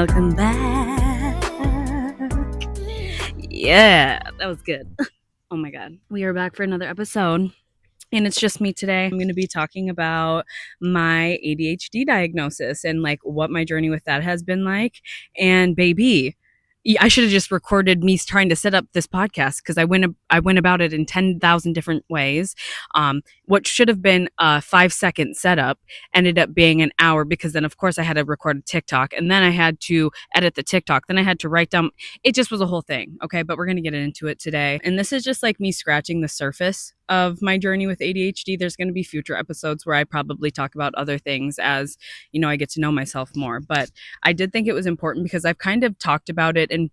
Welcome back. Yeah, that was good. Oh my God. We are back for another episode. And it's just me today. I'm going to be talking about my ADHD diagnosis and like what my journey with that has been like. And baby, I should have just recorded me trying to set up this podcast because I went about it in 10,000 different ways. What should have been a 5-second setup ended up being an hour because then of course I had to record a TikTok and then I had to edit the TikTok. Then I had to write down. It just was a whole thing. Okay, but we're going to get into it today. And this is just like me scratching the surface of my journey with ADHD. There's going to be future episodes where I probably talk about other things as, I get to know myself more. But I did think it was important because I've kind of talked about it in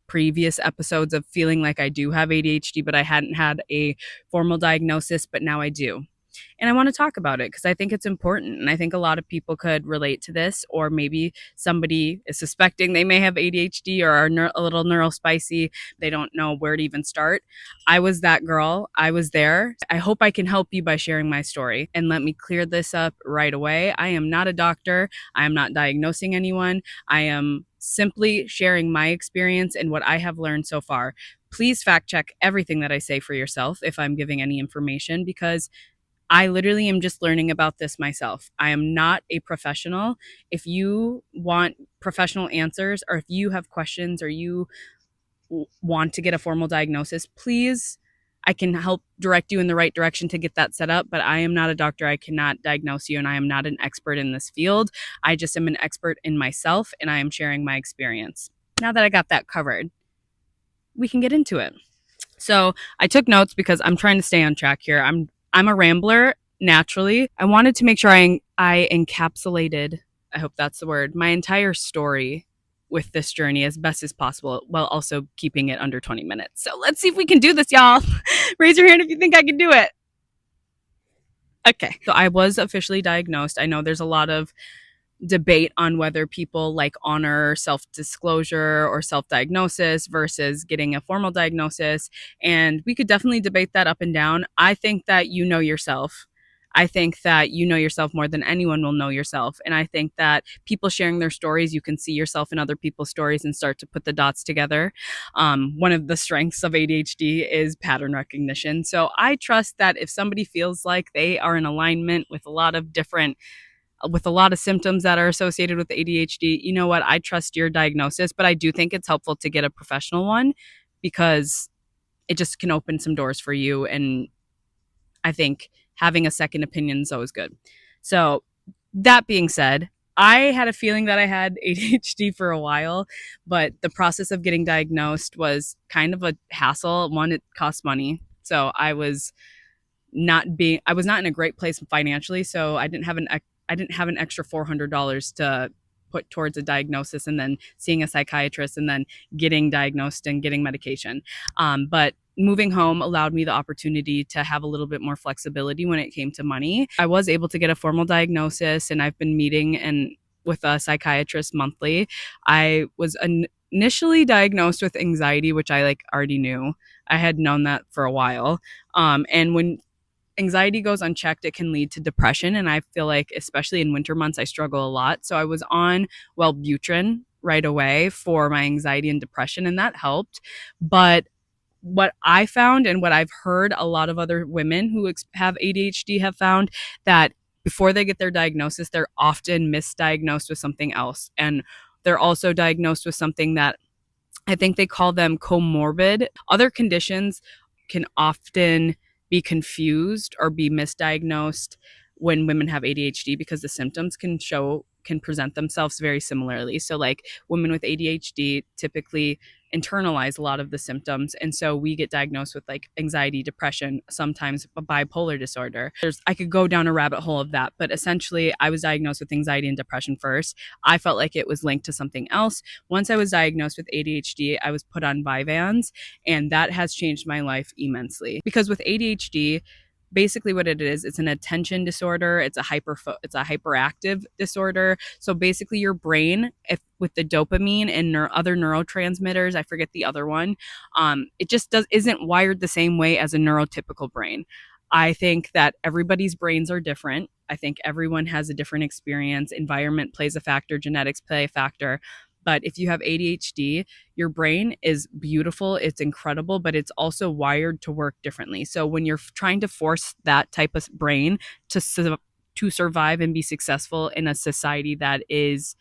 previous episodes of feeling like I do have ADHD, but I hadn't had a formal diagnosis, but now I do. And I want to talk about it because I think it's important. And I think a lot of people could relate to this, or maybe somebody is suspecting they may have ADHD or are a little neurospicy. They don't know where to even start. I was that girl. I was there. I hope I can help you by sharing my story. And let me clear this up right away. I am not a doctor. I am not diagnosing anyone. I am simply sharing my experience and what I have learned so far. Please fact check everything that I say for yourself if I'm giving any information, because I literally am just learning about this myself. I am not a professional. If you want professional answers, or if you have questions, or you want to get a formal diagnosis, please, I can help direct you in the right direction to get that set up. But I am not a doctor. I cannot diagnose you, and I am not an expert in this field. I just am an expert in myself, and I am sharing my experience. Now that I got that covered, we can get into it. So I took notes because I'm trying to stay on track here. I'm a rambler naturally. I wanted to make sure I encapsulated, I hope that's the word, my entire story with this journey as best as possible, while also keeping it under 20 minutes. So let's see if we can do this, y'all. Raise your hand if you think I can do it. Okay. So I was officially diagnosed. I know there's a lot of debate on whether people like honor self-disclosure or self-diagnosis versus getting a formal diagnosis. And we could definitely debate that up and down. I think that you know yourself. I think that you know yourself more than anyone will know yourself. And I think that people sharing their stories, you can see yourself in other people's stories and start to put the dots together. One of the strengths of ADHD is pattern recognition. So I trust that if somebody feels like they are in alignment with a lot of symptoms that are associated with ADHD, you know what? I trust your diagnosis, but I do think it's helpful to get a professional one because it just can open some doors for you. And I think having a second opinion is always good. So that being said, I had a feeling that I had ADHD for a while, but the process of getting diagnosed was kind of a hassle. One, it costs money. So I was not in a great place financially. So I didn't have an extra $400 to put towards a diagnosis and then seeing a psychiatrist and then getting diagnosed and getting medication. But moving home allowed me the opportunity to have a little bit more flexibility when it came to money. I was able to get a formal diagnosis, and I've been meeting with a psychiatrist monthly. I was initially diagnosed with anxiety, which I already knew. I had known that for a while. And when anxiety goes unchecked, it can lead to depression. And I feel like, especially in winter months, I struggle a lot. So I was on Wellbutrin right away for my anxiety and depression, and that helped. But what I found, and what I've heard a lot of other women who have ADHD have found, that before they get their diagnosis, they're often misdiagnosed with something else. And they're also diagnosed with something that I think they call them comorbid. Other conditions can often be confused or be misdiagnosed when women have ADHD because the symptoms can present themselves very similarly. So like women with ADHD typically internalize a lot of the symptoms, and so we get diagnosed with like anxiety, depression, sometimes bipolar disorder. I could go down a rabbit hole of that, but essentially I was diagnosed with anxiety and depression first. I felt like it was linked to something else. Once I was diagnosed with ADHD, I was put on Vyvanse, and that has changed my life immensely. Because with ADHD, basically what it is, it's an attention disorder. It's a hyperactive disorder. So basically your brain, with the dopamine and other neurotransmitters, I forget the other one, it just isn't wired the same way as a neurotypical brain. I think that everybody's brains are different. I think everyone has a different experience. Environment plays a factor. Genetics play a factor. But if you have ADHD, your brain is beautiful, it's incredible, but it's also wired to work differently. So when you're trying to force that type of brain to to survive and be successful in a society that is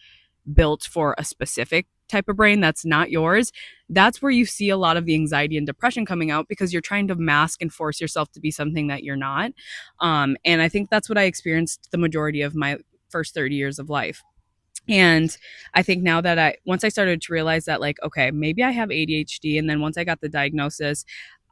built for a specific type of brain that's not yours, that's where you see a lot of the anxiety and depression coming out, because you're trying to mask and force yourself to be something that you're not. And I think that's what I experienced the majority of my first 30 years of life. And I think now that once I started to realize that, like, okay, maybe I have ADHD. And then once I got the diagnosis,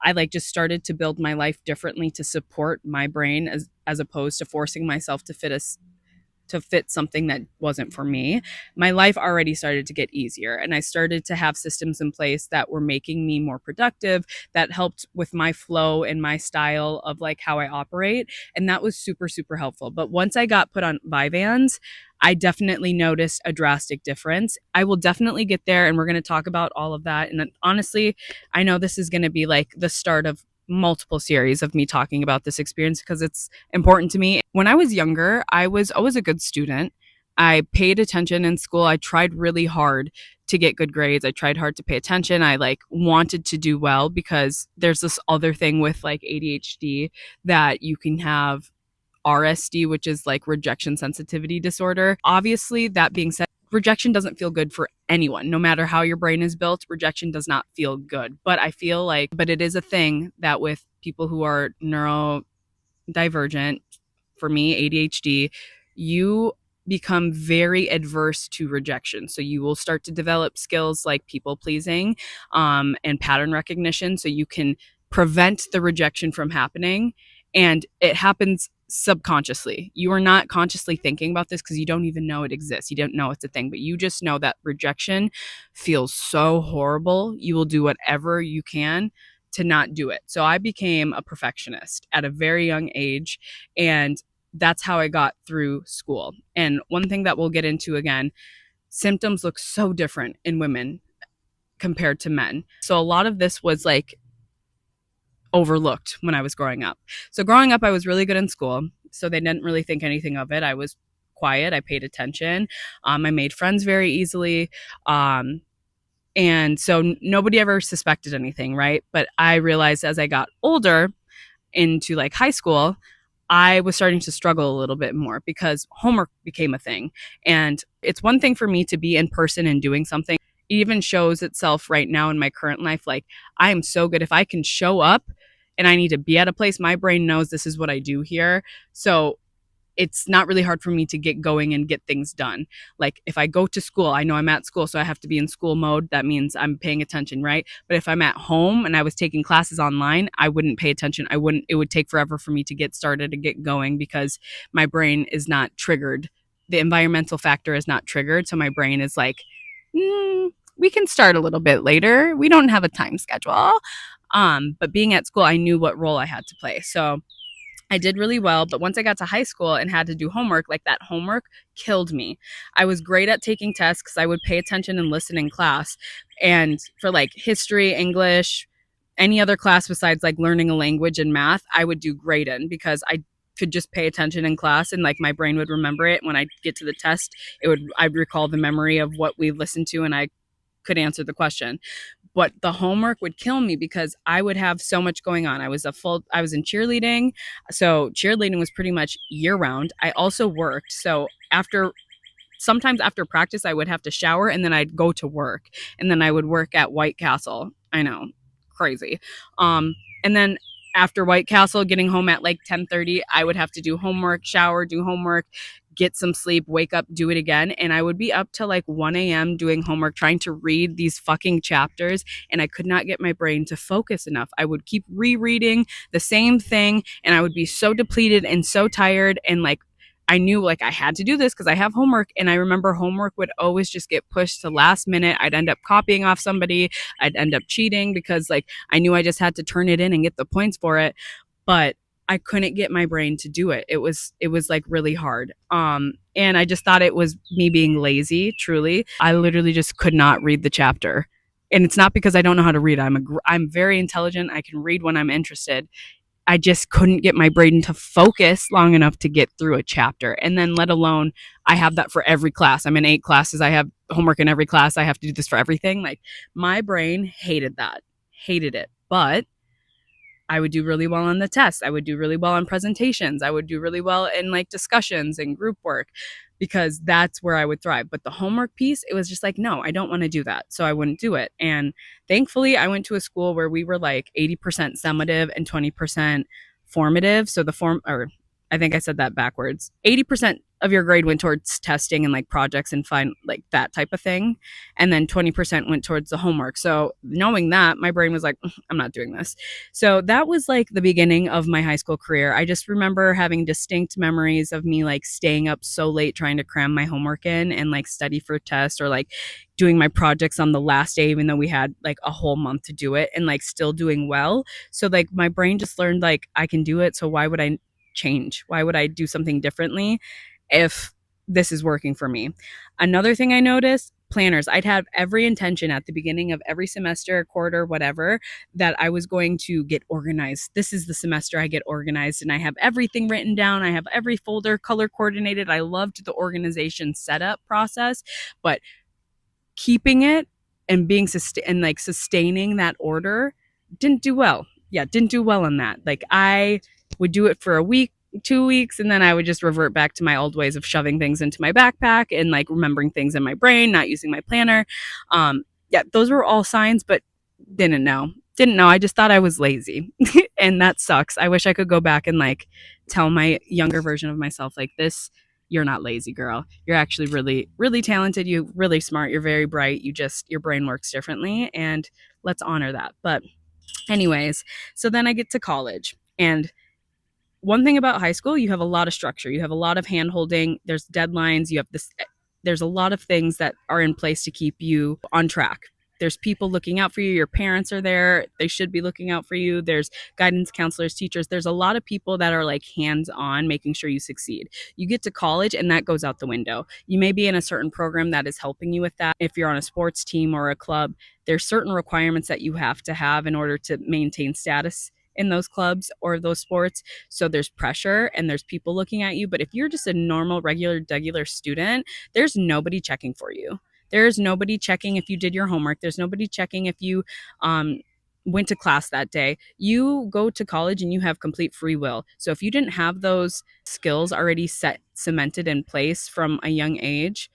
I like just started to build my life differently to support my brain, as opposed to forcing myself to fit something that wasn't for me. My life already started to get easier, and I started to have systems in place that were making me more productive, that helped with my flow and my style of like how I operate. And that was super, super helpful. But once I got put on Vyvanse, I definitely noticed a drastic difference. I will definitely get there, and we're going to talk about all of that. And then, honestly, I know this is going to be like the start of multiple series of me talking about this experience because it's important to me. When I was younger, I was always a good student. I paid attention in school. I tried really hard to get good grades. I tried hard to pay attention. I like wanted to do well, because there's this other thing with like ADHD, that you can have RSD, which is like rejection sensitivity disorder. Obviously, that being said, rejection doesn't feel good for anyone. No matter how your brain is built, rejection does not feel good. But I feel like, but it is a thing that with people who are neurodivergent, for me, ADHD, you become very adverse to rejection. So you will start to develop skills like people pleasing, and pattern recognition, so you can prevent the rejection from happening. And it happens subconsciously. You are not consciously thinking about this because you don't even know it exists. You don't know it's a thing, but you just know that rejection feels so horrible. You will do whatever you can to not do it. So I became a perfectionist at a very young age, and that's how I got through school. And one thing that we'll get into again, symptoms look so different in women compared to men. So a lot of this was like overlooked when I was growing up. So growing up, I was really good in school, so they didn't really think anything of it. I was quiet. I paid attention. I made friends very easily. And so nobody ever suspected anything, right? But I realized as I got older into like high school, I was starting to struggle a little bit more because homework became a thing. And it's one thing for me to be in person and doing something. It even shows itself right now in my current life. Like, I am so good. If I can show up and I need to be at a place, my brain knows this is what I do here. So it's not really hard for me to get going and get things done. Like if I go to school, I know I'm at school, so I have to be in school mode. That means I'm paying attention, right? But if I'm at home and I was taking classes online, I wouldn't pay attention. It would take forever for me to get started and get going because my brain is not triggered. The environmental factor is not triggered. So my brain is like, we can start a little bit later. We don't have a time schedule. But being at school, I knew what role I had to play. So I did really well, but once I got to high school and had to do homework, like that homework killed me. I was great at taking tests because I would pay attention and listen in class. And for like history, English, any other class besides like learning a language and math, I would do great in because I could just pay attention in class and like my brain would remember it. When I get to the test, I'd recall the memory of what we listened to and I could answer the question. But the homework would kill me because I would have so much going on. I was in cheerleading. So cheerleading was pretty much year round. I also worked. So sometimes after practice, I would have to shower and then I'd go to work and then I would work at White Castle. I know, crazy. And then after White Castle, getting home at like 10:30, I would have to do homework, shower, do homework, get some sleep, wake up, do it again. And I would be up till like 1 a.m. doing homework, trying to read these fucking chapters. And I could not get my brain to focus enough. I would keep rereading the same thing and I would be so depleted and so tired. And like, I knew like I had to do this because I have homework. And I remember homework would always just get pushed to last minute. I'd end up copying off somebody. I'd end up cheating because like I knew I just had to turn it in and get the points for it. But I couldn't get my brain to do it. It was like really hard. And I just thought it was me being lazy, truly. I literally just could not read the chapter. And it's not because I don't know how to read. I'm very intelligent. I can read when I'm interested. I just couldn't get my brain to focus long enough to get through a chapter. And then let alone I have that for every class. I'm in 8 classes. I have homework in every class. I have to do this for everything. Like my brain hated that. Hated it. But I would do really well on the tests. I would do really well on presentations. I would do really well in like discussions and group work because that's where I would thrive. But the homework piece, it was just like, no, I don't want to do that. So I wouldn't do it. And thankfully, I went to a school where we were like 80% summative and 20% formative. So the form, or I think I said that backwards. 80% of your grade went towards testing and like projects and fine, like that type of thing. And then 20% went towards the homework. So knowing that, my brain was like, I'm not doing this. So that was like the beginning of my high school career. I just remember having distinct memories of me like staying up so late trying to cram my homework in and like study for tests or like doing my projects on the last day, even though we had like a whole month to do it and like still doing well. So like my brain just learned like I can do it. So why would I change? Why would I do something differently if this is working for me? Another thing I noticed, planners. I'd have every intention at the beginning of every semester, quarter, whatever, that I was going to get organized. This is the semester I get organized and I have everything written down. I have every folder color coordinated. I loved the organization setup process, but keeping it and being and like sustaining that order didn't do well. Yeah, didn't do well in that. Like I would do it for a week, 2 weeks, and then I would just revert back to my old ways of shoving things into my backpack and like remembering things in my brain, not using my planner. Yeah, those were all signs, but didn't know. Didn't know. I just thought I was lazy. And that sucks. I wish I could go back and like tell my younger version of myself like this, you're not lazy, girl. You're actually really, really talented. You're really smart. You're very bright. You just, your brain works differently. And let's honor that. But, anyways, so then I get to college. And one thing about high school, you have a lot of structure. You have a lot of hand holding. There's deadlines. You have this, there's a lot of things that are in place to keep you on track. There's people looking out for you. Your parents are there. They should be looking out for you. There's guidance counselors, teachers. There's a lot of people that are like hands on making sure you succeed. You get to college and that goes out the window. You may be in a certain program that is helping you with that. If you're on a sports team or a club, there's certain requirements that you have to have in order to maintain status in those clubs or those sports. So there's pressure and there's people looking at you. But if you're just a normal, regular student, there's nobody checking for you. There's nobody checking if you did your homework. There's nobody checking if you went to class that day. You go to college and you have complete free will. So if you didn't have those skills already cemented in place from a young age,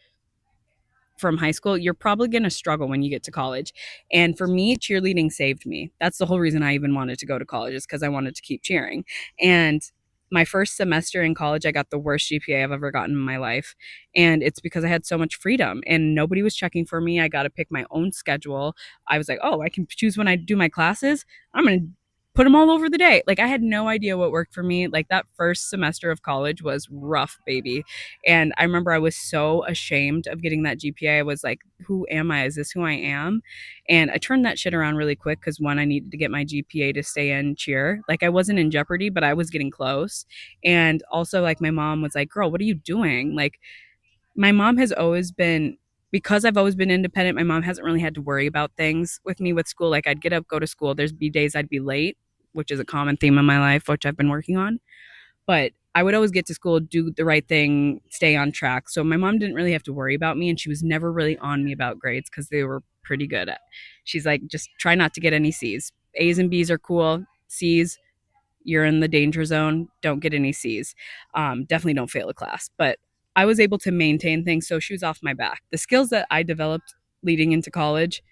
from high school, you're probably going to struggle when you get to college. And for me, cheerleading saved me. That's the whole reason I even wanted to go to college, is because I wanted to keep cheering. And my first semester in college, I got the worst GPA I've ever gotten in my life. And it's because I had so much freedom and nobody was checking for me. I got to pick my own schedule. I was like, oh, I can choose when I do my classes. I'm going to put them all over the day. Like I had no idea what worked for me. Like that first semester of college was rough, baby. And I remember I was so ashamed of getting that GPA. I was like, who am I? Is this who I am? And I turned that shit around really quick because one, I needed to get my GPA to stay in cheer. Like I wasn't in jeopardy, but I was getting close. And also like my mom was like, girl, what are you doing? Like my mom has always been, because I've always been independent, my mom hasn't really had to worry about things with me with school. Like I'd get up, go to school. There's be days I'd be late, which is a common theme in my life, which I've been working on. But I would always get to school, do the right thing, stay on track. So my mom didn't really have to worry about me. And she was never really on me about grades because they were pretty good at. She's like, just try not to get any C's. A's and B's are cool. C's, you're in the danger zone. Don't get any C's. Definitely don't fail a class. But I was able to maintain things. So she was off my back. The skills that I developed leading into college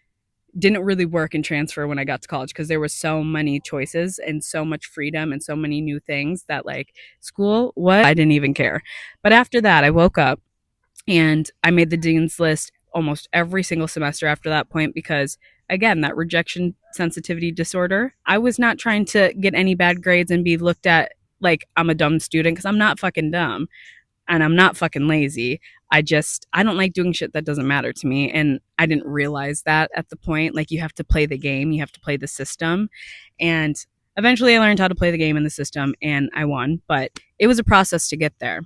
didn't really work and transfer when I got to college because there was so many choices and so much freedom and so many new things that like school, what? I didn't even care. But after that, I woke up and I made the dean's list almost every single semester after that point because again, that rejection sensitivity disorder, I was not trying to get any bad grades and be looked at like I'm a dumb student because I'm not fucking dumb. And I'm not fucking lazy. I don't like doing shit that doesn't matter to me. And I didn't realize that at the point. Like you have to play the game, you have to play the system. And eventually I learned how to play the game in the system and I won, but it was a process to get there.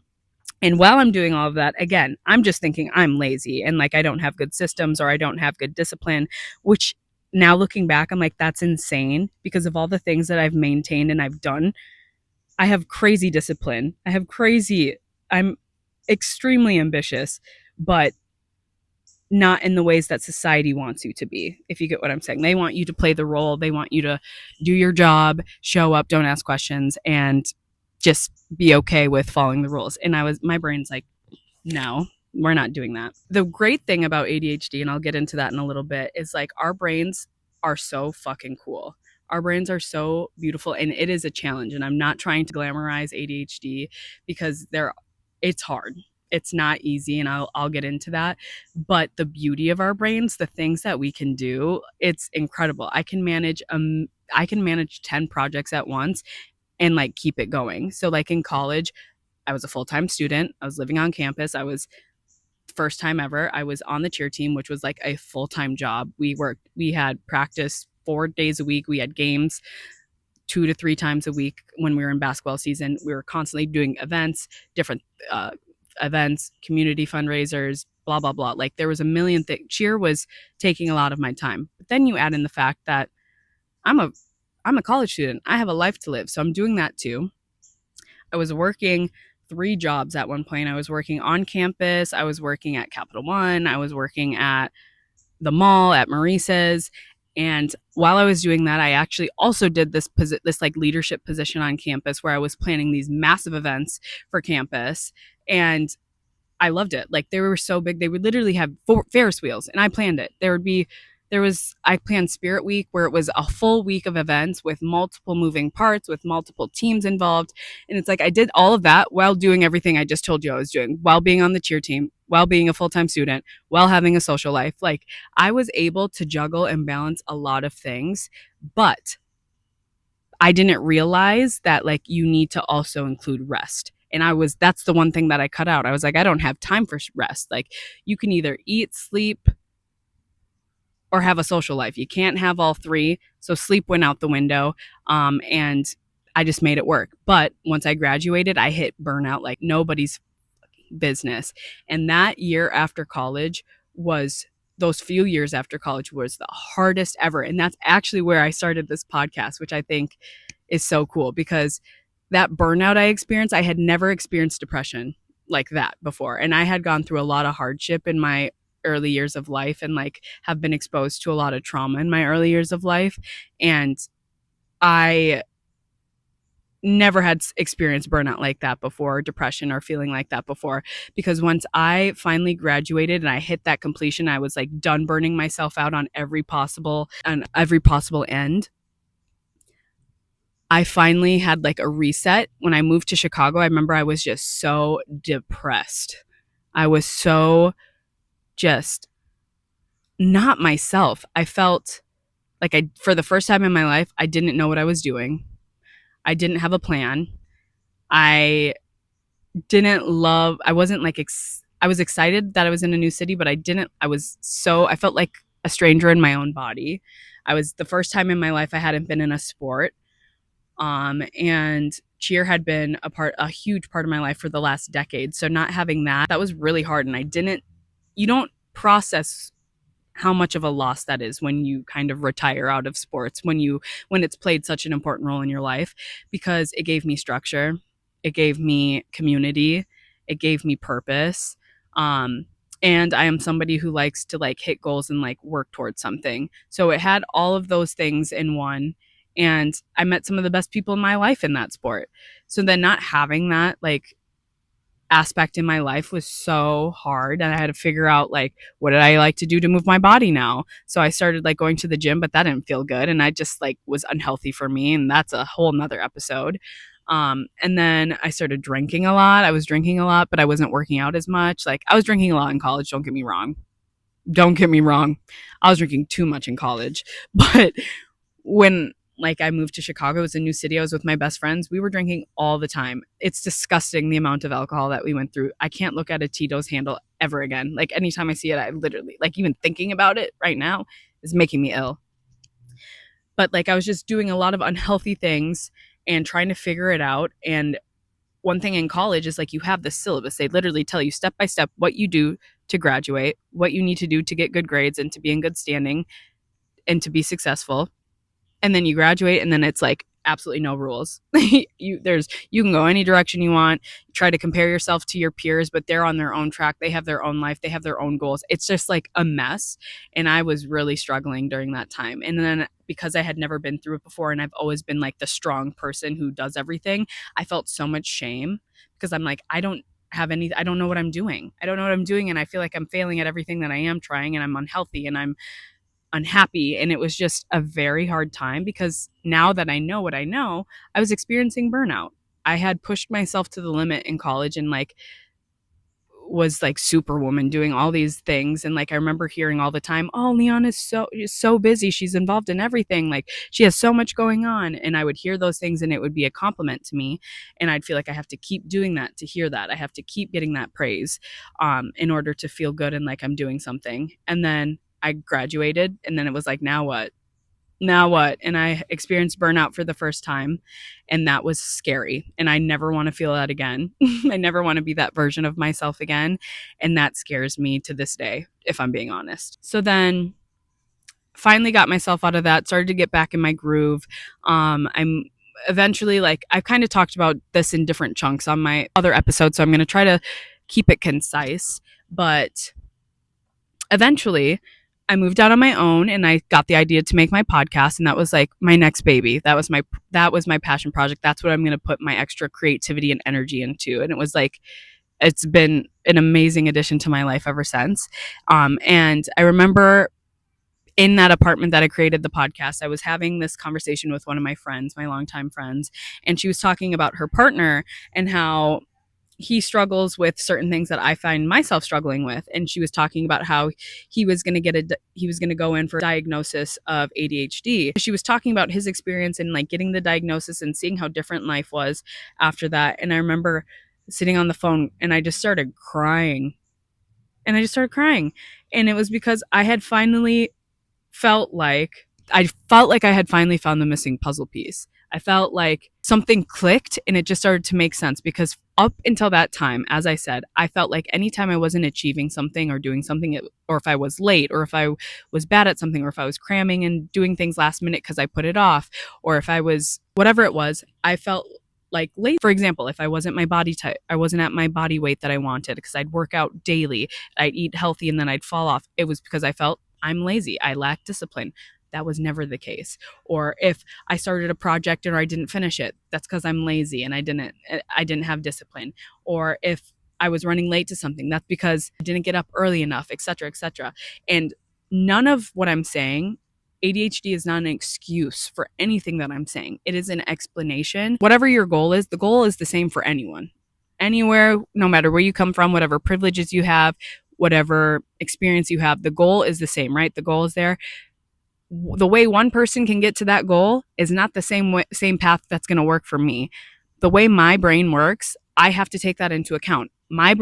And while I'm doing all of that, again, I'm just thinking I'm lazy and like I don't have good systems or I don't have good discipline, which now looking back, I'm like, that's insane because of all the things that I've maintained and I've done. I have crazy discipline. I'm extremely ambitious, but not in the ways that society wants you to be, if you get what I'm saying. They want you to play the role, they want you to do your job, show up, don't ask questions, and just be okay with following the rules. And my brain's like, no, we're not doing that. The great thing about ADHD, and I'll get into that in a little bit, is like our brains are so fucking cool. Our brains are so beautiful, and it is a challenge. And I'm not trying to glamorize ADHD because it's hard. It's not easy, and I'll get into that. But the beauty of our brains, the things that we can do, it's incredible. I can manage 10 projects at once and like keep it going. So like in college, I was a full-time student. I was living on campus. I was first time ever. I was on the cheer team, which was like a full-time job. We had practice 4 days a week. We had games 2 to 3 times a week when we were in basketball season. We were constantly doing events, different events, community fundraisers, blah, blah, blah. Like there was a million things. Cheer was taking a lot of my time. But then you add in the fact that I'm a college student. I have a life to live. So I'm doing that too. I was working 3 jobs at one point. I was working on campus. I was working at Capital One. I was working at the mall at Maurice's. And while I was doing that, I actually also did this like leadership position on campus where I was planning these massive events for campus. And I loved it. Like they were so big, they would literally have Ferris wheels, and I planned it. I planned Spirit Week where it was a full week of events with multiple moving parts, with multiple teams involved. And it's like I did all of that while doing everything I just told you I was doing, while being on the cheer team, while being a full-time student, while having a social life. Like I was able to juggle and balance a lot of things, but I didn't realize that like you need to also include rest. And that's the one thing that I cut out. I was like, I don't have time for rest. Like you can either eat, sleep, or have a social life. You can't have all 3. So sleep went out the window. And I just made it work. But once I graduated, I hit burnout like nobody's business. And that year after college those few years after college was the hardest ever. And that's actually where I started this podcast, which I think is so cool because that burnout I experienced, I had never experienced depression like that before. And I had gone through a lot of hardship in my early years of life and like have been exposed to a lot of trauma in my early years of life. And I never had experienced burnout like that before, depression or feeling like that before, because once I finally graduated and I hit that completion, I was like done burning myself out on every possible end. I finally had like a reset. When I moved to Chicago, I remember I was just so depressed. I was so just not myself. I felt like for the first time in my life, I didn't know what I was doing. I didn't have a plan. I wasn't like, I was excited that I was in a new city, but I felt like a stranger in my own body. The first time in my life I hadn't been in a sport. And cheer had been a huge part of my life for the last decade. So not having that was really hard. And you don't process how much of a loss that is when you kind of retire out of sports, when it's played such an important role in your life, because it gave me structure, it gave me community, it gave me purpose. And I am somebody who likes to like hit goals and like work towards something. So it had all of those things in one. And I met some of the best people in my life in that sport. So then not having that like aspect in my life was so hard, and I had to figure out like what did I like to do to move my body now. So I started like going to the gym, but that didn't feel good, and I just like was unhealthy for me, and that's a whole nother episode. And then I started drinking a lot. I was drinking a lot, but I wasn't working out as much. Like I was drinking a lot in college, don't get me wrong, I was drinking too much in college. But when like I moved to Chicago, it was a new city, I was with my best friends, we were drinking all the time. It's disgusting the amount of alcohol that we went through. I can't look at a Tito's handle ever again. Like anytime I see it, I literally, like even thinking about it right now is making me ill. But like I was just doing a lot of unhealthy things and trying to figure it out. And one thing in college is like you have the syllabus. They literally tell you step by step what you do to graduate, what you need to do to get good grades and to be in good standing, and to be successful, and then you graduate, and then it's like absolutely no rules. You can go any direction you want. You try to compare yourself to your peers, but they're on their own track. They have their own life. They have their own goals. It's just like a mess. And I was really struggling during that time. And then because I had never been through it before, and I've always been like the strong person who does everything, I felt so much shame because I'm like, I don't know what I'm doing. I don't know what I'm doing. And I feel like I'm failing at everything that I am trying, and I'm unhealthy, and I'm unhappy. And it was just a very hard time because now that I know what I know, I was experiencing burnout. I had pushed myself to the limit in college and like was like superwoman doing all these things. And like I remember hearing all the time, oh, Leon is so busy, she's involved in everything, like she has so much going on. And I would hear those things and it would be a compliment to me, and I'd feel like I have to keep doing that to hear that. I have to keep getting that praise in order to feel good and like I'm doing something. And then I graduated, and then it was like, now what? Now what? And I experienced burnout for the first time, and that was scary. And I never want to feel that again. I never want to be that version of myself again. And that scares me to this day, if I'm being honest. So then finally got myself out of that, started to get back in my groove. I'm eventually like, I've kind of talked about this in different chunks on my other episodes, so I'm going to try to keep it concise. But eventually I moved out on my own, and I got the idea to make my podcast, and that was like my next baby. That was my passion project. That's what I'm going to put my extra creativity and energy into. And it was like, it's been an amazing addition to my life ever since. And I remember in that apartment that I created the podcast, I was having this conversation with one of my friends, my longtime friends, and she was talking about her partner and how he struggles with certain things that I find myself struggling with. And she was talking about how he was going to go in for a diagnosis of ADHD. She was talking about his experience in like getting the diagnosis and seeing how different life was after that. And I remember sitting on the phone and I just started crying. And it was because I felt like I had finally found the missing puzzle piece. I felt like something clicked and it just started to make sense, because up until that time, as I said, I felt like anytime I wasn't achieving something or doing something, or if I was late, or if I was bad at something, or if I was cramming and doing things last minute because I put it off, or if I was whatever it was, I felt like late. For example, if I wasn't my body type, I wasn't at my body weight that I wanted because I'd work out daily, I'd eat healthy, and then I'd fall off. It was because I felt I'm lazy. I lack discipline. That was never the case. Or if I started a project and I didn't finish it, that's because I'm lazy and I didn't have discipline. Or if I was running late to something, that's because I didn't get up early enough, etc., etc. And none of what I'm saying, ADHD is not an excuse for anything that I'm saying. It is an explanation. Whatever your goal is, the goal is the same for anyone. Anywhere, no matter where you come from, whatever privileges you have, whatever experience you have, the goal is the same, right? The goal is there. The way one person can get to that goal is not the same path that's going to work for me. The way my brain works, I have to take that into account. My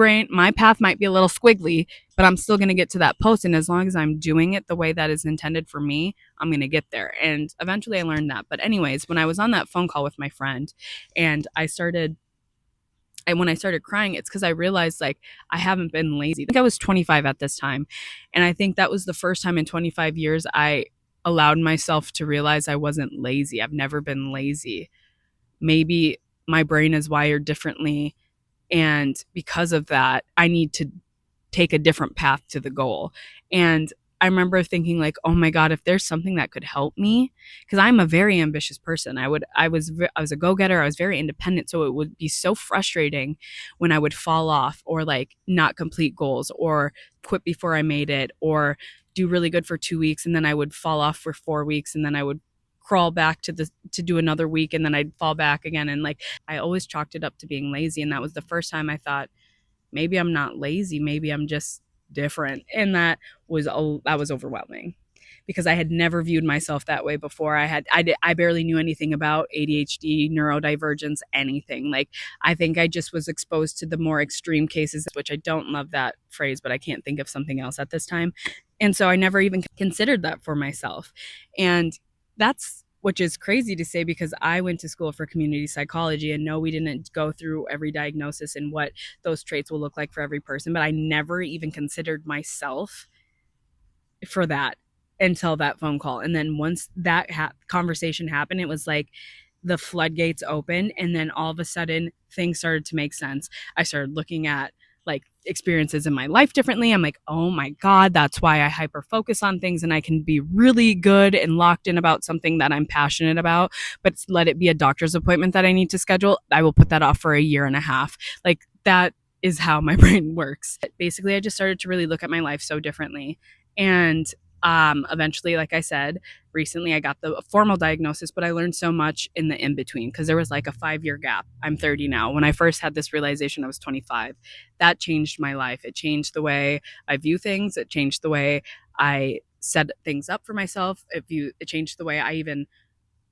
path might be a little squiggly, but I'm still going to get to that post. And as long as I'm doing it the way that is intended for me, I'm going to get there. And eventually I learned that. But anyways, when I was on that phone call with my friend and when I started crying, it's because I realized like I haven't been lazy. I think I was 25 at this time. And I think that was the first time in 25 years I allowed myself to realize I wasn't lazy. I've never been lazy. Maybe my brain is wired differently. And because of that, I need to take a different path to the goal. And I remember thinking like, oh my God, if there's something that could help me, because I'm a very ambitious person. I was a go-getter. I was very independent. So it would be so frustrating when I would fall off or like not complete goals or quit before I made it or do really good for 2 weeks. And then I would fall off for 4 weeks. And then I would crawl back to do another week. And then I'd fall back again. And like, I always chalked it up to being lazy. And that was the first time I thought, maybe I'm not lazy. Maybe I'm just different. And that was overwhelming because I had never viewed myself that way before. I barely knew anything about ADHD, neurodivergence, anything. Like, I think I just was exposed to the more extreme cases, which I don't love that phrase, but I can't think of something else at this time. And so I never even considered that for myself. And that's, which is crazy to say because I went to school for community psychology, and no, we didn't go through every diagnosis and what those traits will look like for every person, but I never even considered myself for that until that phone call. And then once that conversation happened, it was like the floodgates opened. And then all of a sudden, things started to make sense. I started looking at like experiences in my life differently. I'm like, oh my God, that's why I hyper focus on things and I can be really good and locked in about something that I'm passionate about, but let it be a doctor's appointment that I need to schedule. I will put that off for a year and a half. Like that is how my brain works. Basically, I just started to really look at my life so differently. And eventually, like I said, recently I got the formal diagnosis, but I learned so much in the in between because there was like a 5 year gap. I'm 30 now. When I first had this realization, I was 25. That changed my life. It changed the way I view things. It changed the way I set things up for myself. It changed the way I even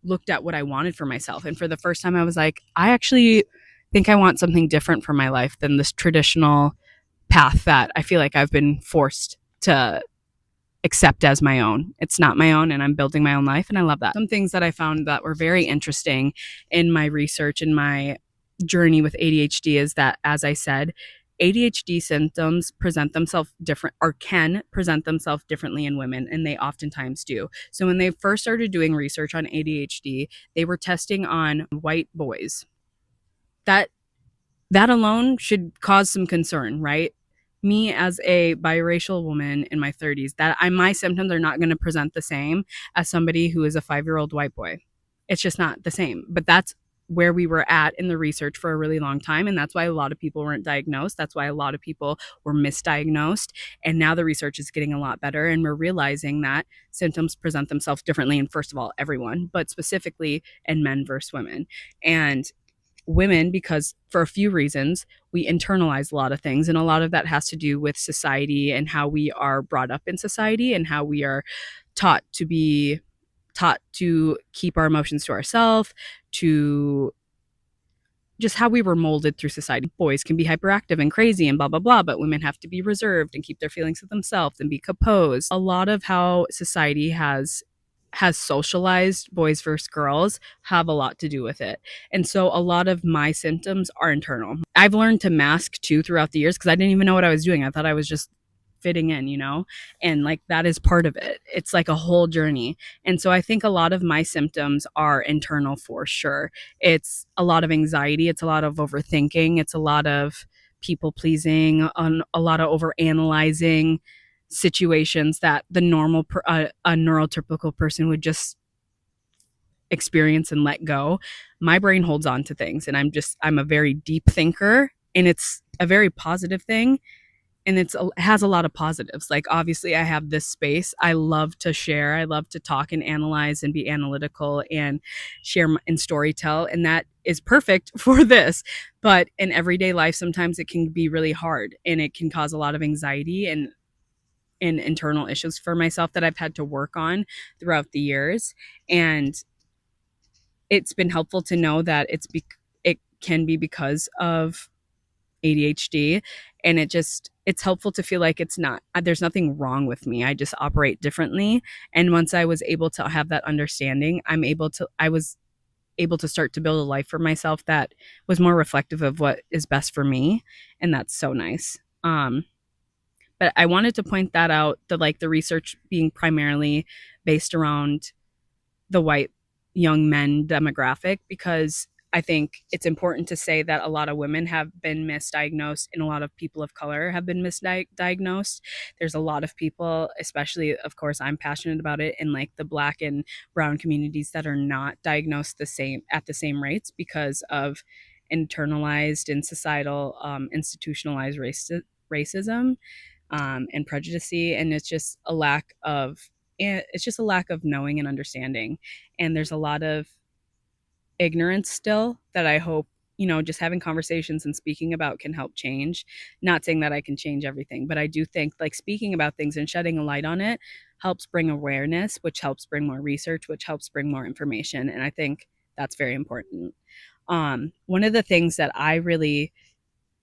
looked at what I wanted for myself. And for the first time, I was like, I actually think I want something different for my life than this traditional path that I feel like I've been forced to accept as my own. It's not my own, and I'm building my own life, and I love that. Some things that I found that were very interesting in my research and my journey with ADHD is that, as I said, ADHD symptoms present themselves different or can present themselves differently in women, and they oftentimes do. So when they first started doing research on ADHD, they were testing on white boys. That alone should cause some concern, right? Me as a biracial woman in my 30s, my symptoms are not going to present the same as somebody who is a 5-year-old white boy. It's just not the same. But that's where we were at in the research for a really long time, and that's why a lot of people weren't diagnosed. That's why a lot of people were misdiagnosed. And now the research is getting a lot better, and we're realizing that symptoms present themselves differently in, first of all, everyone, but specifically in men versus women. And women, because for a few reasons we internalize a lot of things, and a lot of that has to do with society and how we are brought up in society and how we are taught to keep our emotions to ourselves, to just how we were molded through society. Boys can be hyperactive and crazy and blah blah blah, but women have to be reserved and keep their feelings to themselves and be composed. A lot of how society has socialized boys versus girls have a lot to do with it. And so a lot of my symptoms are internal. I've learned to mask too throughout the years because I didn't even know what I was doing. I thought I was just fitting in, and like that is part of it. It's like a whole journey. And so I think a lot of my symptoms are internal for sure. It's a lot of anxiety, it's a lot of overthinking, it's a lot of people pleasing, a lot of over analyzing situations that the normal a neurotypical person would just experience and let go. My brain holds on to things, and I'm a very deep thinker, and it's a very positive thing, and it has a lot of positives. Like obviously I have this space. I love to share. I love to talk and analyze and be analytical and share and storytell, and that is perfect for this. But in everyday life, sometimes it can be really hard, and it can cause a lot of anxiety and internal issues for myself that I've had to work on throughout the years. And it's been helpful to know that it can be because of ADHD, and it's helpful to feel like there's nothing wrong with me. I just operate differently. And once I was able to have that understanding, I was able to start to build a life for myself that was more reflective of what is best for me, and that's so nice. But I wanted to point that out, the research being primarily based around the white young men demographic, because I think it's important to say that a lot of women have been misdiagnosed and a lot of people of color have been misdiagnosed. There's a lot of people, especially, of course, I'm passionate about it, in like the Black and brown communities that are not diagnosed at the same rates because of internalized and societal institutionalized racism and prejudice, and it's just a lack of knowing and understanding. And there's a lot of ignorance still that I hope, just having conversations and speaking about can help change. Not saying that I can change everything, but I do think like speaking about things and shedding a light on it helps bring awareness, which helps bring more research, which helps bring more information. And I think that's very important. One of the things that I really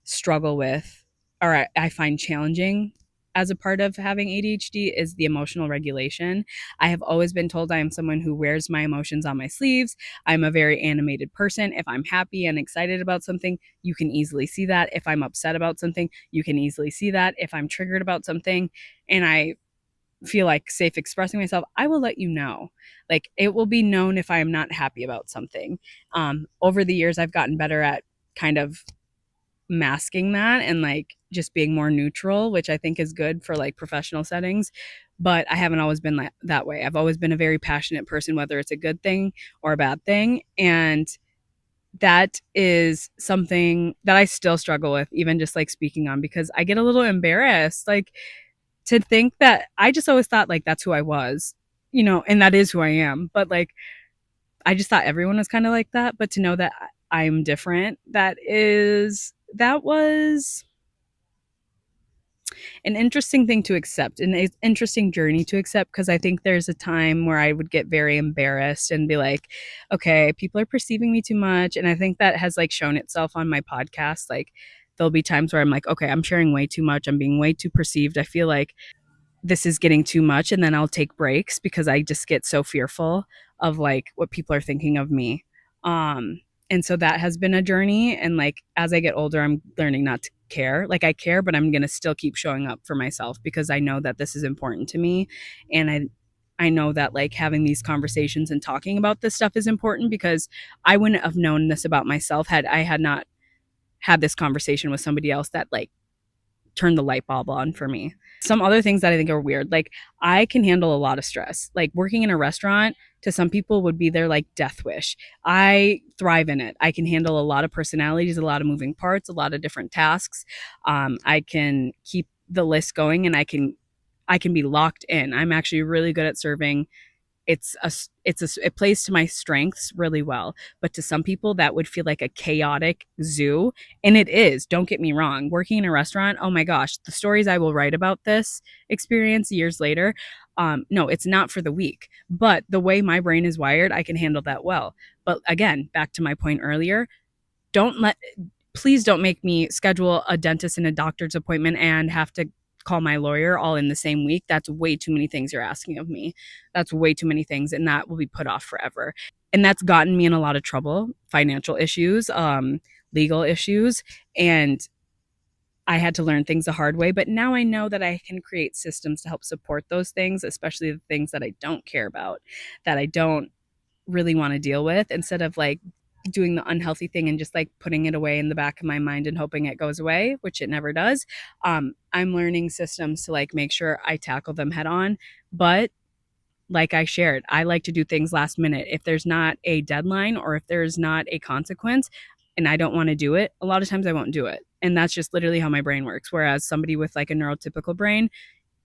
struggle with, or I find challenging as a part of having ADHD, is the emotional regulation. I have always been told I am someone who wears my emotions on my sleeves. I'm a very animated person. If I'm happy and excited about something, you can easily see that. If I'm upset about something, you can easily see that. If I'm triggered about something and I feel like safe expressing myself, I will let you know. Like it will be known if I am not happy about something. Over the years, I've gotten better at kind of masking that and like just being more neutral, which I think is good for like professional settings. But I haven't always been that way. I've always been a very passionate person, whether it's a good thing or a bad thing. And that is something that I still struggle with, even just like speaking on, because I get a little embarrassed. Like to think that I just always thought like that's who I was, and that is who I am. But like I just thought everyone was kind of like that. But to know that I'm different, that was an interesting thing to accept, an interesting journey to accept, because I think there's a time where I would get very embarrassed and be like, okay, people are perceiving me too much. And I think that has like shown itself on my podcast. Like there'll be times where I'm like, okay, I'm sharing way too much. I'm being way too perceived. I feel like this is getting too much, and then I'll take breaks because I just get so fearful of like what people are thinking of me. And so that has been a journey, and like as I get older, I'm learning not to care. Like I care, but I'm going to still keep showing up for myself because I know that this is important to me, and I know that like having these conversations and talking about this stuff is important, because I wouldn't have known this about myself had I had not had this conversation with somebody else that like turned the light bulb on for me. Some other things that I think are weird, like I can handle a lot of stress. Like working in a restaurant to some people would be their like death wish. I thrive in it. I can handle a lot of personalities, a lot of moving parts, a lot of different tasks. I can keep the list going, and I can be locked in. I'm actually really good at serving. It plays to my strengths really well, but to some people that would feel like a chaotic zoo, and it is. Don't get me wrong, working in a restaurant, oh my gosh, the stories I will write about this experience years later. No, it's not for the weak, but the way my brain is wired, I can handle that well. But again, back to my point earlier, don't let please don't make me schedule a dentist and a doctor's appointment and have to call my lawyer all in the same week. That's way too many things you're asking of me. That's way too many things, and that will be put off forever. And that's gotten me in a lot of trouble, financial issues, legal issues, and I had to learn things the hard way. But now I know that I can create systems to help support those things, especially the things that I don't care about, that I don't really want to deal with, instead of like doing the unhealthy thing and just like putting it away in the back of my mind and hoping it goes away, which it never does. I'm learning systems to like make sure I tackle them head on. But like I shared, I like to do things last minute. If there's not a deadline or if there's not a consequence and I don't want to do it, a lot of times I won't do it. And that's just literally how my brain works. Whereas somebody with like a neurotypical brain,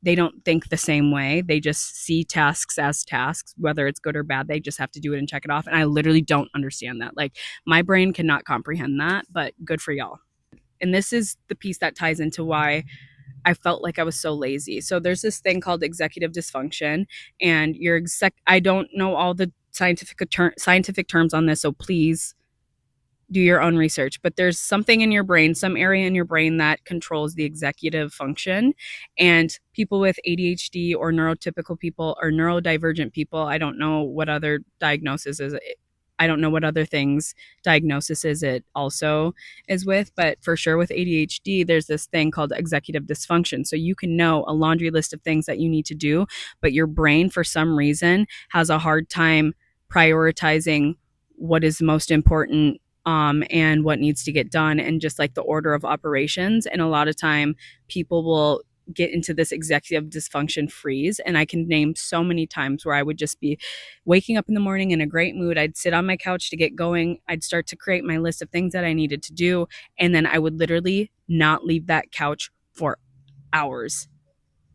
they don't think the same way. They just see tasks as tasks, whether it's good or bad. They just have to do it and check it off. And I literally don't understand that. Like my brain cannot comprehend that, but good for y'all. And this is the piece that ties into why I felt like I was so lazy. So there's this thing called executive dysfunction, and I don't know all the scientific terms on this, so please do your own research, but there's something in your brain, some area in your brain that controls the executive function. And people with ADHD or neurotypical people or neurodivergent people, I don't know what other diagnosis is. I don't know what other things diagnosis is it also is with, but for sure with ADHD, there's this thing called executive dysfunction. So you can know a laundry list of things that you need to do, but your brain, for some reason, has a hard time prioritizing what is most important, and what needs to get done, and just like the order of operations. And a lot of time people will get into this executive dysfunction freeze. And I can name so many times where I would just be waking up in the morning in a great mood. I'd sit on my couch to get going. I'd start to create my list of things that I needed to do. And then I would literally not leave that couch for hours,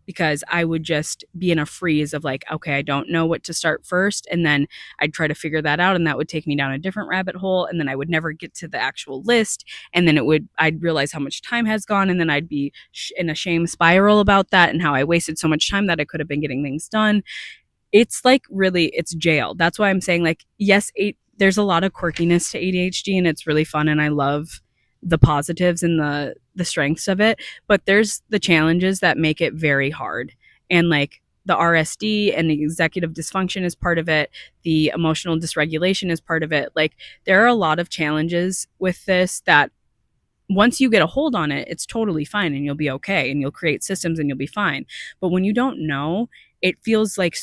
because I would just be in a freeze of like, okay, I don't know what to start first. And then I'd try to figure that out, and that would take me down a different rabbit hole. And then I would never get to the actual list. And then I'd realize how much time has gone. And then I'd be in a shame spiral about that and how I wasted so much time that I could have been getting things done. It's like really, it's jail. That's why I'm saying like, yes, there's a lot of quirkiness to ADHD, and it's really fun. And I love the positives and the strengths of it, but there's the challenges that make it very hard. And like the RSD and the executive dysfunction is part of it. The emotional dysregulation is part of it. Like there are a lot of challenges with this that once you get a hold on it, it's totally fine and you'll be okay and you'll create systems and you'll be fine. But when you don't know, it feels like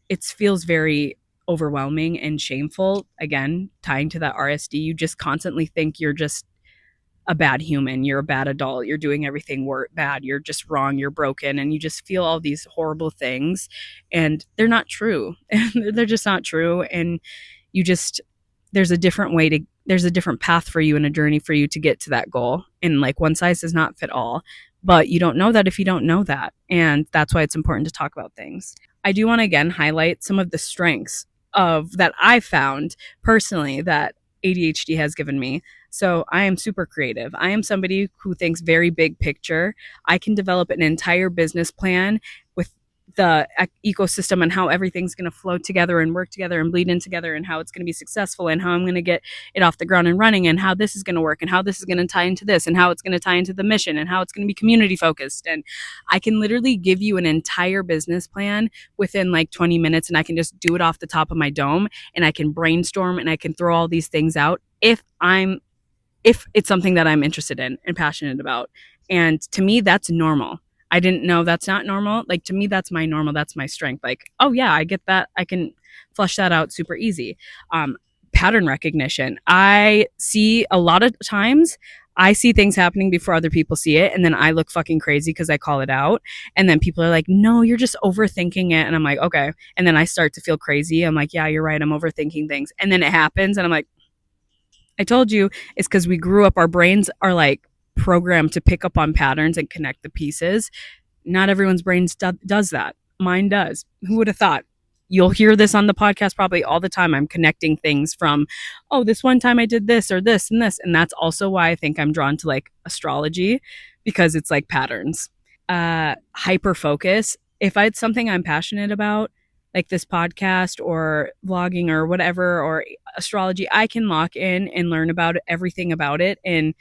it feels very overwhelming and shameful. Again, tying to that RSD, you just constantly think you're just a bad human, you're a bad adult, you're doing everything bad, you're just wrong, you're broken, and you just feel all these horrible things, and they're not true. They're just not true. And you just, there's a different way to, there's a different path for you and a journey for you to get to that goal, and like one size does not fit all. But you don't know that if you don't know that, and that's why it's important to talk about things. I do want to again highlight some of the strengths of that I found personally that ADHD has given me. So I am super creative. I am somebody who thinks very big picture. I can develop an entire business plan with the ecosystem and how everything's going to flow together and work together and bleed in together, and how it's going to be successful, and how I'm going to get it off the ground and running, and how this is going to work, and how this is going to tie into this, and how it's going to tie into the mission, and how it's going to be community focused. And I can literally give you an entire business plan within like 20 minutes, and I can just do it off the top of my dome, and I can brainstorm and I can throw all these things out if it's something that I'm interested in and passionate about. And to me, that's normal. I didn't know that's not normal. Like, to me, that's my normal. That's my strength. Like, oh yeah, I get that. I can flush that out super easy. Pattern recognition. I see a lot of times, I see things happening before other people see it. And then I look fucking crazy because I call it out. And then people are like, no, you're just overthinking it. And I'm like, okay. And then I start to feel crazy. I'm like, yeah, you're right. I'm overthinking things. And then it happens. And I'm like, I told you. It's because we grew up, our brains are like programmed to pick up on patterns and connect the pieces. Not everyone's brain does that. Mine does. Who would have thought? You'll hear this on the podcast probably all the time. I'm connecting things from, oh, this one time I did this or this and this. And that's also why I think I'm drawn to like astrology, because it's like patterns. Hyper focus. If it's something I'm passionate about, like this podcast or vlogging or whatever, or astrology, I can lock in and learn about it, everything about it. And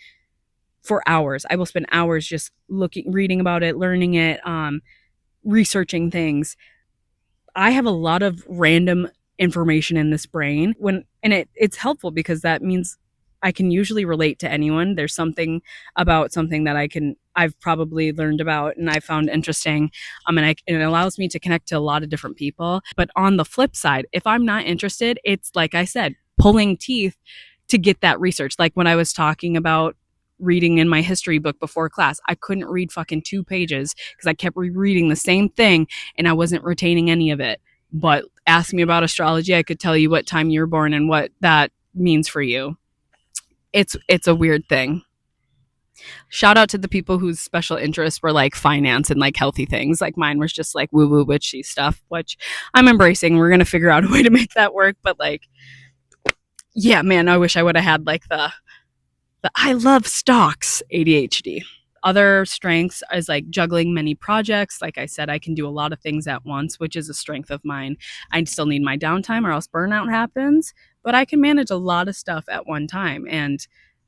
for hours, I will spend hours just reading about it, learning it, researching things. I have a lot of random information in this brain it's helpful because that means I can usually relate to anyone. There's something about something that I've probably learned about and I found interesting. And it allows me to connect to a lot of different people. But on the flip side, if I'm not interested, it's like I said, pulling teeth to get that research. Like when I was talking about reading in my history book before class, I couldn't read fucking 2 pages because I kept rereading the same thing and I wasn't retaining any of it. But ask me about astrology, I could tell you what time you were born and what that means for you. It's a weird thing. Shout out to the people whose special interests were like finance and like healthy things. Like mine was just like woo woo witchy stuff, which I'm embracing. We're gonna figure out a way to make that work. But like, yeah, man, I wish I would have had like the I love stocks ADHD. Other strengths is like juggling many projects. Like I said, I can do a lot of things at once, which is a strength of mine. I still need my downtime or else burnout happens, but I can manage a lot of stuff at one time. And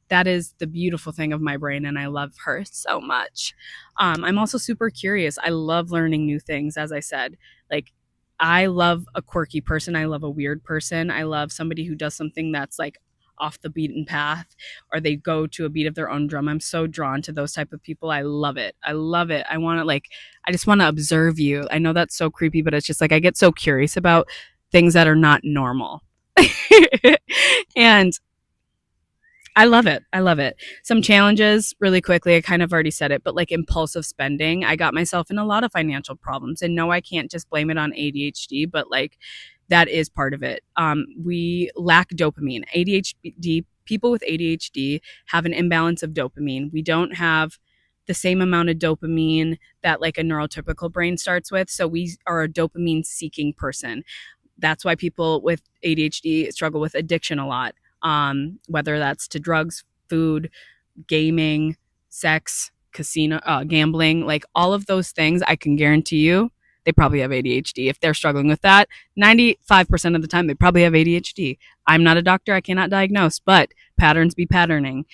that is the beautiful thing of my brain, and I love her so much. I'm also super curious. I love learning new things, as I said. Like, I love a quirky person. I love a weird person. I love somebody who does something that's like off the beaten path, or they go to a beat of their own drum. I'm so drawn to those type of people. I love it. I love it. I just want to observe you. I know that's so creepy, but it's just like I get so curious about things that are not normal. And I love it. I love it. Some challenges really quickly. I kind of already said it, but like impulsive spending. I got myself in a lot of financial problems, and no, I can't just blame it on ADHD, but like that is part of it. We lack dopamine. ADHD, people with ADHD have an imbalance of dopamine. We don't have the same amount of dopamine that like a neurotypical brain starts with. So we are a dopamine seeking person. That's why people with ADHD struggle with addiction a lot. Whether that's to drugs, food, gaming, sex, casino, gambling, like all of those things, I can guarantee you they probably have ADHD. If they're struggling with that, 95% of the time, they probably have ADHD. I'm not a doctor. I cannot diagnose, but patterns be patterning.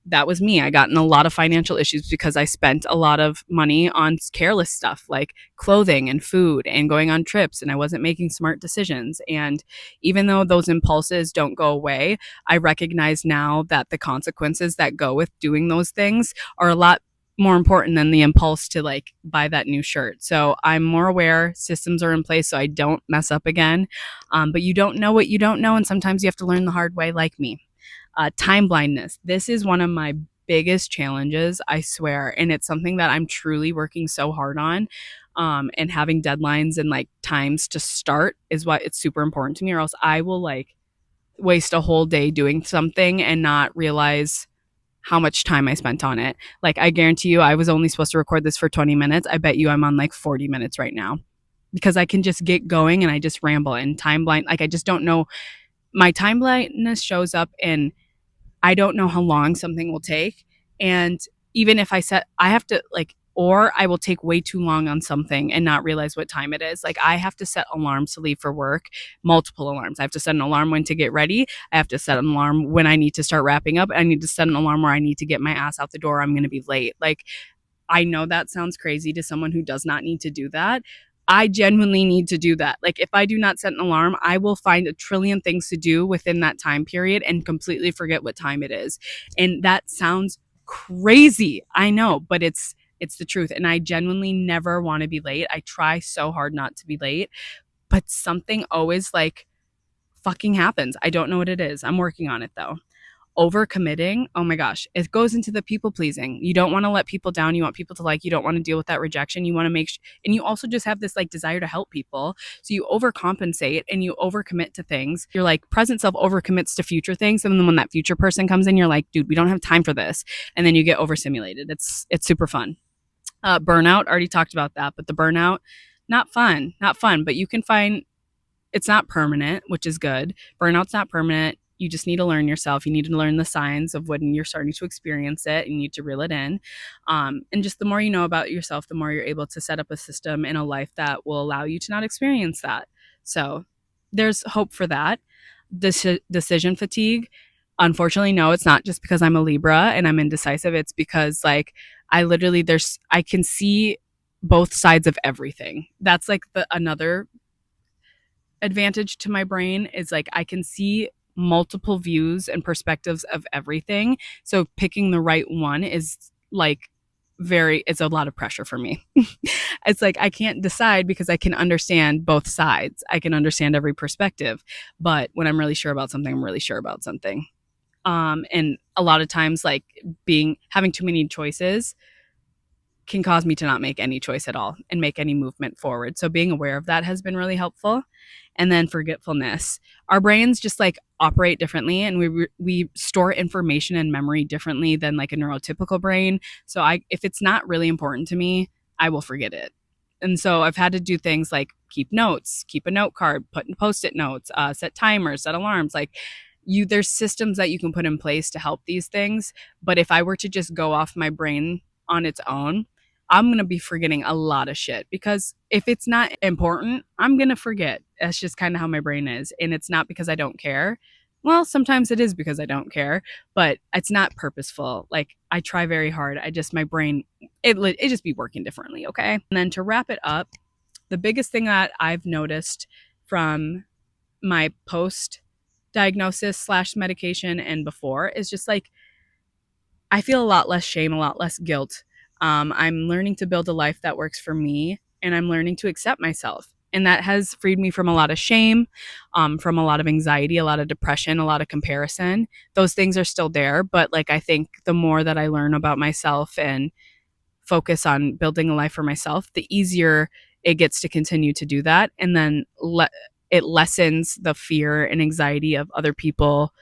That was me. I got in a lot of financial issues because I spent a lot of money on careless stuff like clothing and food and going on trips, and I wasn't making smart decisions. And even though those impulses don't go away, I recognize now that the consequences that go with doing those things are a lot more important than the impulse to like buy that new shirt. So I'm more aware, systems are in place so I don't mess up again. But you don't know what you don't know, and sometimes you have to learn the hard way, like me. Time blindness. This is one of my biggest challenges, I swear. And it's something that I'm truly working so hard on. And having deadlines and like times to start is what it's super important to me, or else I will like waste a whole day doing something and not realize how much time I spent on it. Like, I guarantee you, I was only supposed to record this for 20 minutes. I bet you I'm on like 40 minutes right now because I can just get going and I just ramble and time blind. Like, I just don't know. My time blindness shows up in I don't know how long something will take. And even if I have to like, or I will take way too long on something and not realize what time it is. Like, I have to set alarms to leave for work, multiple alarms. I have to set an alarm when to get ready. I have to set an alarm when I need to start wrapping up. I need to set an alarm where I need to get my ass out the door. I'm going to be late. Like, I know that sounds crazy to someone who does not need to do that. I genuinely need to do that. Like, if I do not set an alarm, I will find a trillion things to do within that time period and completely forget what time it is. And that sounds crazy. I know, but it's the truth. And I genuinely never want to be late. I try so hard not to be late, but something always like fucking happens. I don't know what it is. I'm working on it though. Overcommitting, oh my gosh, it goes into the people pleasing. You don't want to let people down. You want people to like you. Don't want to deal with that rejection. You want to and you also just have this like desire to help people. So you overcompensate and you overcommit to things. You're like present self overcommits to future things, and then when that future person comes in, you're like, dude, we don't have time for this, and then you get overstimulated. It's super fun. Burnout, already talked about that, but the burnout, not fun. But you can find it's not permanent, which is good. Burnout's not permanent. You just need to learn yourself. You need to learn the signs of when you're starting to experience it. You need to reel it in. And just the more you know about yourself, the more you're able to set up a system in a life that will allow you to not experience that. So there's hope for that. Decision fatigue. Unfortunately, no, it's not just because I'm a Libra and I'm indecisive. It's because like I can see both sides of everything. That's like another advantage to my brain is like I can see multiple views and perspectives of everything. So picking the right one is like it's a lot of pressure for me. It's like I can't decide because I can understand both sides. I can understand every perspective. But when I'm really sure about something, I'm really sure about something. And a lot of times like having too many choices can cause me to not make any choice at all and make any movement forward. So being aware of that has been really helpful. And then forgetfulness. Our brains just like operate differently, and we store information and memory differently than like a neurotypical brain. So if it's not really important to me, I will forget it. And so I've had to do things like keep notes, keep a note card, put in post-it notes, set timers, set alarms. Like there's systems that you can put in place to help these things. But if I were to just go off my brain on its own, I'm going to be forgetting a lot of shit because if it's not important, I'm going to forget. That's just kind of how my brain is. And it's not because I don't care. Well, sometimes it is because I don't care, but it's not purposeful. Like I try very hard. My brain, it just be working differently. Okay. And then to wrap it up, the biggest thing that I've noticed from my post diagnosis / medication and before is just like, I feel a lot less shame, a lot less guilt. I'm learning to build a life that works for me, and I'm learning to accept myself. And that has freed me from a lot of shame, from a lot of anxiety, a lot of depression, a lot of comparison. Those things are still there, but like I think the more that I learn about myself and focus on building a life for myself, the easier it gets to continue to do that. And then it lessens the fear and anxiety of other people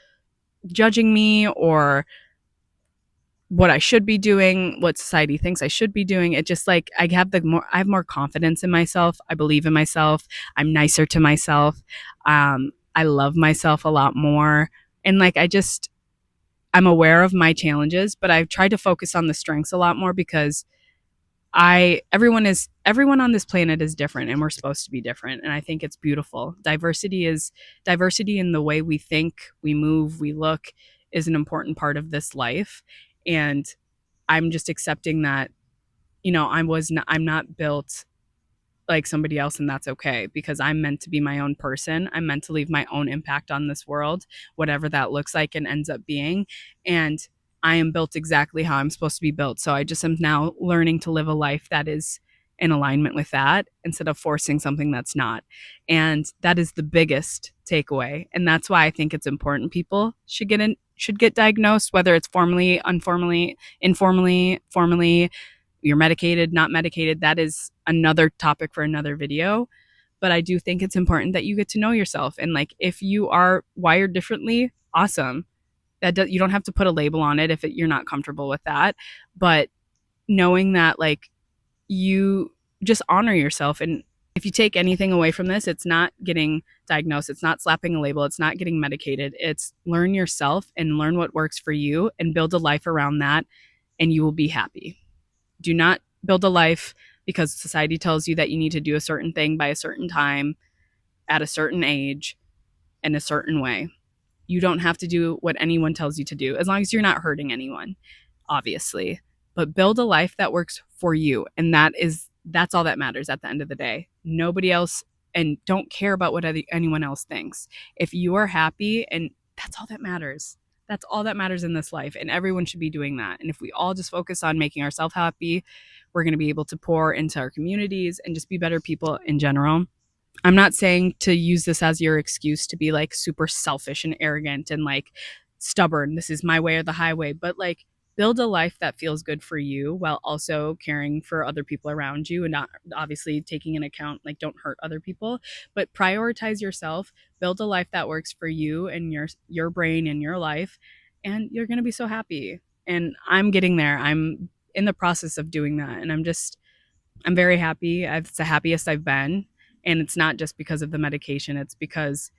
judging me or what I should be doing, what society thinks I should be doing. It just like I have more confidence in myself. I believe in myself. I'm nicer to myself. I love myself a lot more. And like I'm aware of my challenges, but I've tried to focus on the strengths a lot more because everyone on this planet is different and we're supposed to be different. And I think it's beautiful. Diversity in the way we think, we move, we look is an important part of this life. And I'm just accepting that, I'm not built like somebody else, and that's okay because I'm meant to be my own person. I'm meant to leave my own impact on this world, whatever that looks like and ends up being. And I am built exactly how I'm supposed to be built. So I just am now learning to live a life that is in alignment with that instead of forcing something that's not. And that is the biggest takeaway. And that's why I think it's important people should get diagnosed, whether it's formally, informally, formally, you're medicated, not medicated. That is another topic for another video. But I do think it's important that you get to know yourself. And like, if you are wired differently, awesome. You don't have to put a label on it if you're not comfortable with that. But knowing that, like, you just honor yourself. And if you take anything away from this, it's not getting diagnosed, it's not slapping a label, it's not getting medicated. It's learn yourself and learn what works for you and build a life around that, and you will be happy. Do not build a life because society tells you that you need to do a certain thing by a certain time, at a certain age, in a certain way. You don't have to do what anyone tells you to do, as long as you're not hurting anyone, obviously. But build a life that works for you. And that's all that matters at the end of the day. Nobody else, and don't care about what anyone else thinks. If you are happy, and that's all that matters. That's all that matters in this life. And everyone should be doing that. And if we all just focus on making ourselves happy, we're going to be able to pour into our communities and just be better people in general. I'm not saying to use this as your excuse to be like super selfish and arrogant and like stubborn. This is my way or the highway, but like build a life that feels good for you while also caring for other people around you and not obviously taking into account like don't hurt other people, but prioritize yourself, build a life that works for you and your brain and your life, and you're going to be so happy. And I'm getting there. I'm in the process of doing that, and I'm very happy. It's the happiest I've been. And it's not just because of the medication. It's because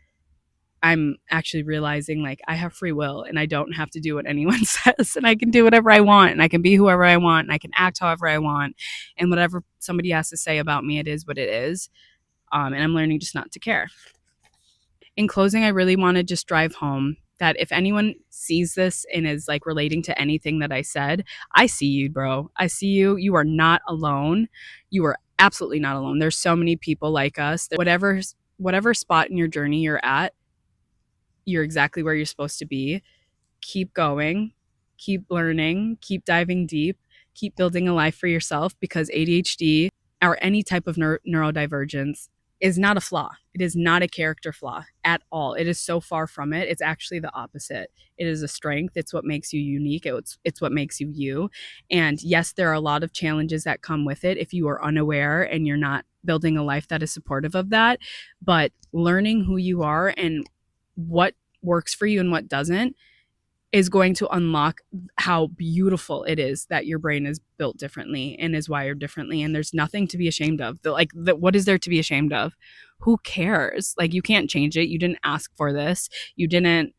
I'm actually realizing like I have free will and I don't have to do what anyone says, and I can do whatever I want, and I can be whoever I want, and I can act however I want, and whatever somebody has to say about me, it is what it is. And I'm learning just not to care. In closing, I really want to just drive home that if anyone sees this and is like relating to anything that I said, I see you, bro. I see you. You are not alone. You are absolutely not alone. There's so many people like us. Whatever spot in your journey you're at, you're exactly where you're supposed to be. Keep going, keep learning, keep diving deep, keep building a life for yourself, because ADHD or any type of neurodivergence is not a flaw. It is not a character flaw at all. It is so far from it. It's actually the opposite. It is a strength. It's what makes you unique. It's what makes you you. And yes, there are a lot of challenges that come with it if you are unaware and you're not building a life that is supportive of that. But learning who you are and what works for you and what doesn't is going to unlock how beautiful it is that your brain is built differently and is wired differently. And there's nothing to be ashamed of. What is there to be ashamed of? Who cares? Like, you can't change it. You didn't ask for this. You didn't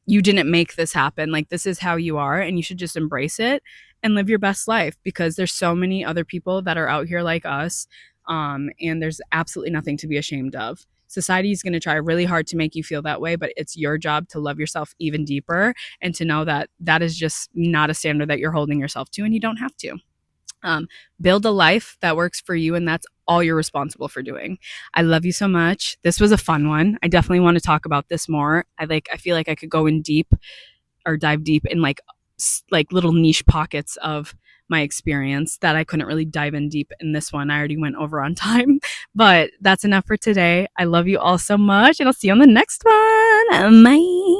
make this happen. Like, this is how you are, and you should just embrace it and live your best life, because there's so many other people that are out here like us. And there's absolutely nothing to be ashamed of. Society is going to try really hard to make you feel that way, but it's your job to love yourself even deeper and to know that that is just not a standard that you're holding yourself to, and you don't have to. Build a life that works for you, and that's all you're responsible for doing. I love you so much. This was a fun one. I definitely want to talk about this more. I feel like I could go in deep or dive deep in like little niche pockets of my experience that I couldn't really dive in deep in this one. I already went over on time, but that's enough for today. I love you all so much, and I'll see you on the next one. Bye.